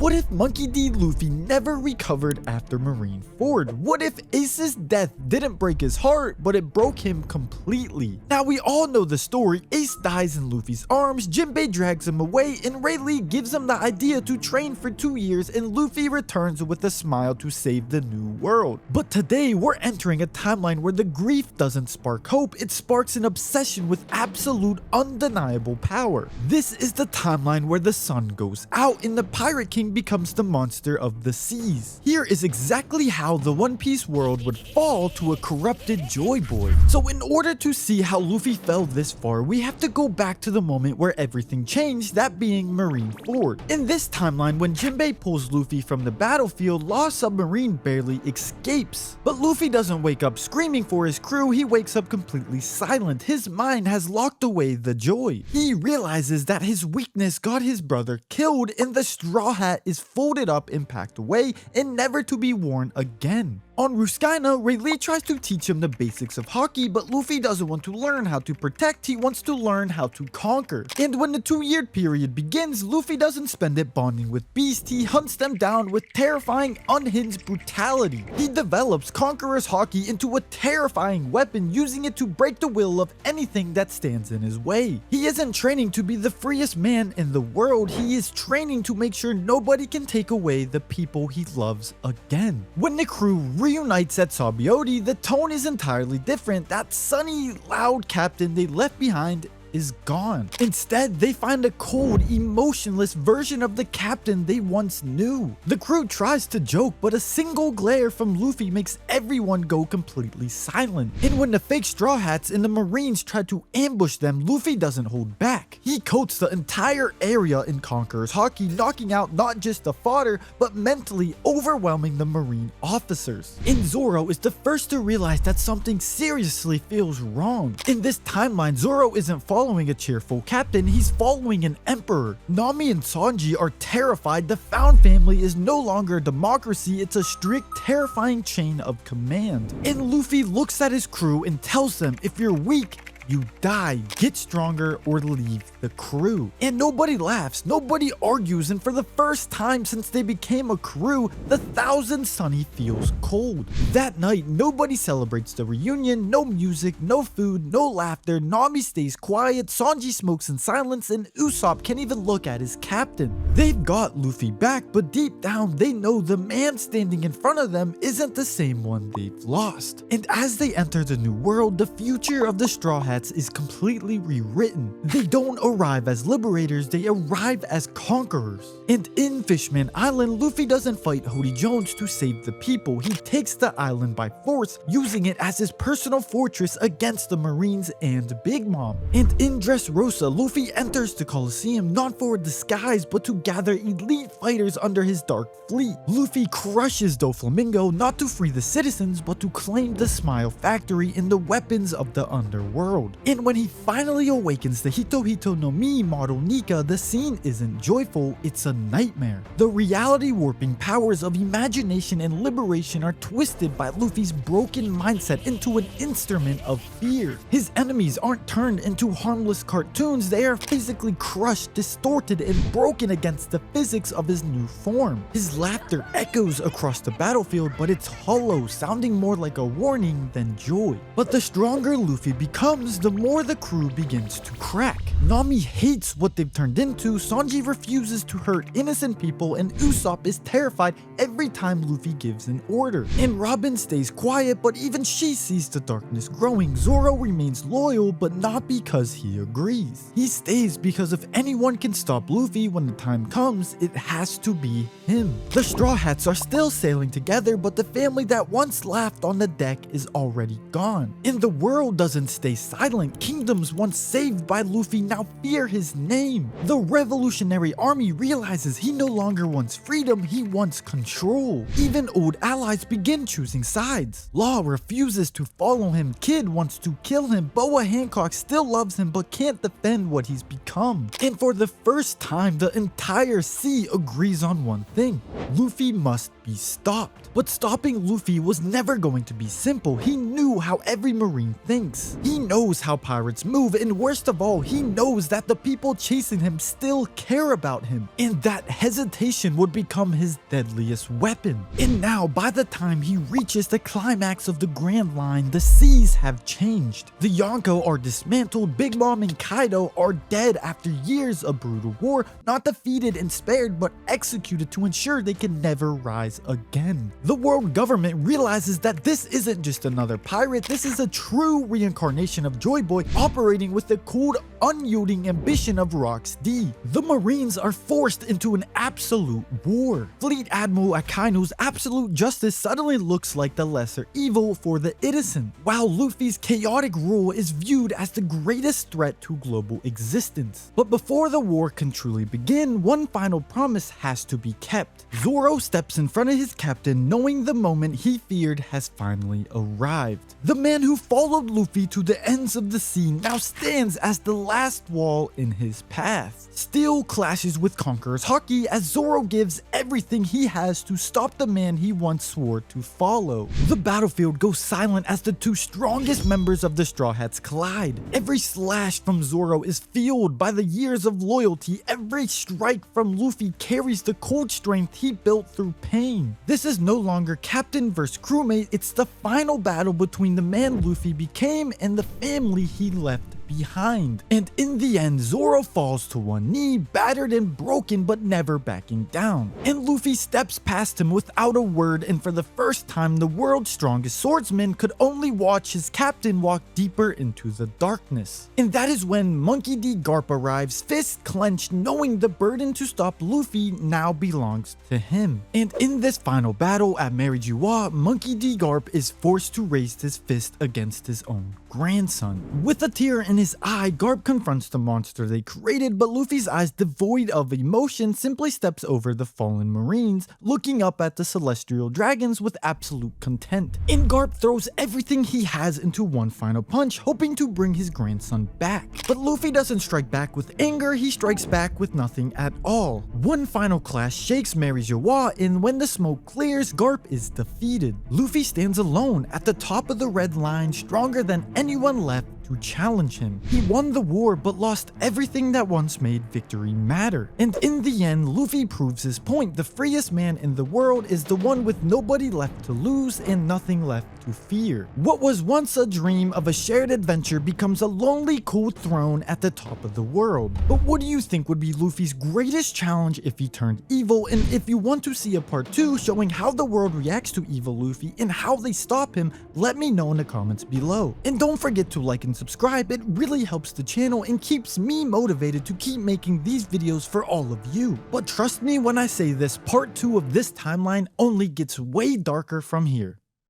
What if Monkey D. Luffy never recovered after Marineford? What if Ace's death didn't break his heart, but it broke him completely? Now we all know the story. Ace dies in Luffy's arms, Jinbei drags him away, and Rayleigh gives him the idea to train for 2 years, and Luffy returns with a smile to save the new world. But today we're entering a timeline where the grief doesn't spark hope, it sparks an obsession with absolute undeniable power. This is the timeline where the sun goes out and the Pirate King becomes the monster of the seas. Here is exactly how the One Piece world would fall to a corrupted Joy Boy. So in order to see how Luffy fell this far, we have to go back to the moment where everything changed, that being Marineford. In this timeline, when Jinbei pulls Luffy from the battlefield, Law Submarine barely escapes. But Luffy doesn't wake up screaming for his crew, he wakes up completely silent. His mind has locked away the joy. He realizes that his weakness got his brother killed, and the straw hat is folded up and packed away and never to be worn again. On Ruskaina, Rayleigh tries to teach him the basics of hockey, but Luffy doesn't want to learn how to protect, he wants to learn how to conquer. And when the 2-year period begins, Luffy doesn't spend it bonding with Beast, he hunts them down with terrifying, unhinged brutality. He develops Conqueror's hockey into a terrifying weapon, using it to break the will of anything that stands in his way. He isn't training to be the freest man in the world, he is training to make sure nobody can take away the people he loves again. When the crew reunites at Sabaody, the tone is entirely different. That sunny, loud captain they left behind is gone. Instead, they find a cold, emotionless version of the captain they once knew. The crew tries to joke, but a single glare from Luffy makes everyone go completely silent. And when the fake Straw Hats and the Marines try to ambush them, Luffy doesn't hold back. He coats the entire area in Conqueror's hockey, knocking out not just the fodder, but mentally overwhelming the Marine officers. And Zoro is the first to realize that something seriously feels wrong. In this timeline, Zoro isn't following a cheerful captain, he's following an emperor. Nami and Sanji are terrified. The Found family is no longer a democracy, it's a strict, terrifying chain of command. And Luffy looks at his crew and tells them, if you're weak, you die, get stronger, or leave the crew. And nobody laughs, nobody argues, and for the first time since they became a crew, the Thousand Sunny feels cold. That night, nobody celebrates the reunion, no music, no food, no laughter, Nami stays quiet, Sanji smokes in silence, and Usopp can't even look at his captain. They've got Luffy back, but deep down, they know the man standing in front of them isn't the same one they've lost. And as they enter the new world, the future of the Straw Hats is completely rewritten. They don't arrive as liberators, they arrive as conquerors. And in Fishman Island, Luffy doesn't fight Hody Jones to save the people, he takes the island by force, using it as his personal fortress against the Marines and Big Mom. And in Dressrosa, Luffy enters the Colosseum not for a disguise, but to gather elite fighters under his dark fleet. Luffy crushes Doflamingo not to free the citizens, but to claim the Smile Factory and the weapons of the underworld. And when he finally awakens the Hito Hito no Mi model Nika, the scene isn't joyful, it's a nightmare. The reality warping powers of imagination and liberation are twisted by Luffy's broken mindset into an instrument of fear. His enemies aren't turned into harmless cartoons, they are physically crushed, distorted, and broken against the physics of his new form. His laughter echoes across the battlefield, but it's hollow, sounding more like a warning than joy. But the stronger Luffy becomes, the more the crew begins to crack. Nami hates what they've turned into, Sanji refuses to hurt innocent people, and Usopp is terrified every time Luffy gives an order. And Robin stays quiet, but even she sees the darkness growing. Zoro remains loyal, but not because he agrees. He stays because if anyone can stop Luffy when the time comes, it has to be him. The Straw Hats are still sailing together, but the family that once laughed on the deck is already gone. And the world doesn't stay silent. Kingdoms once saved by Luffy now fear his name. The Revolutionary Army realizes he no longer wants freedom, he wants control. Even old allies begin choosing sides. Law refuses to follow him, Kid wants to kill him, Boa Hancock still loves him but can't defend what he's become. And for the first time, the entire sea agrees on one thing: Luffy must be stopped. But stopping Luffy was never going to be simple. He knew how every Marine thinks. He knows how pirates move, and worst of all, he knows knows that the people chasing him still care about him, and that hesitation would become his deadliest weapon. And now, by the time he reaches the climax of the Grand Line, the seas have changed. The Yonko are dismantled, Big Mom and Kaido are dead after years of brutal war, not defeated and spared, but executed to ensure they can never rise again. The world government realizes that this isn't just another pirate, this is a true reincarnation of Joy Boy operating with the cold, unyielding ambition of Rocks D. The Marines are forced into an absolute war. Fleet Admiral Akaino's absolute justice suddenly looks like the lesser evil for the innocent, while Luffy's chaotic rule is viewed as the greatest threat to global existence. But before the war can truly begin, one final promise has to be kept. Zoro steps in front of his captain, knowing the moment he feared has finally arrived. The man who followed Luffy to the ends of the sea now stands as the last wall in his path. Steel clashes with Conqueror's Haki as Zoro gives everything he has to stop the man he once swore to follow. The battlefield goes silent as the two strongest members of the Straw Hats collide. Every slash from Zoro is fueled by the years of loyalty. Every strike from Luffy carries the cold strength he built through pain. This is no longer captain versus crewmate, it's the final battle between the man Luffy became and the family he left behind. And in the end, Zoro falls to one knee, battered and broken but never backing down. And Luffy steps past him without a word, and for the first time, the world's strongest swordsman could only watch his captain walk deeper into the darkness. And that is when Monkey D. Garp arrives, fists clenched, knowing the burden to stop Luffy now belongs to him. And in this final battle at Marijiwa, Monkey D. Garp is forced to raise his fist against his own grandson. With a tear in his eye, Garp confronts the monster they created, but Luffy's eyes, devoid of emotion, simply steps over the fallen Marines, looking up at the celestial dragons with absolute content. And Garp throws everything he has into one final punch, hoping to bring his grandson back. But Luffy doesn't strike back with anger, he strikes back with nothing at all. One final clash shakes Marijiwa, and when the smoke clears, Garp is defeated. Luffy stands alone at the top of the red line, stronger than anyone left to challenge him. He won the war but lost everything that once made victory matter. And in the end, Luffy proves his point. The freest man in the world is the one with nobody left to lose and nothing left to fear. What was once a dream of a shared adventure becomes a lonely, cold throne at the top of the world. But what do you think would be Luffy's greatest challenge if he turned evil? And if you want to see a part 2 showing how the world reacts to evil Luffy and how they stop him, let me know in the comments below. And don't forget to like and subscribe, it really helps the channel and keeps me motivated to keep making these videos for all of you. But trust me when I say this, part 2 of this timeline only gets way darker from here.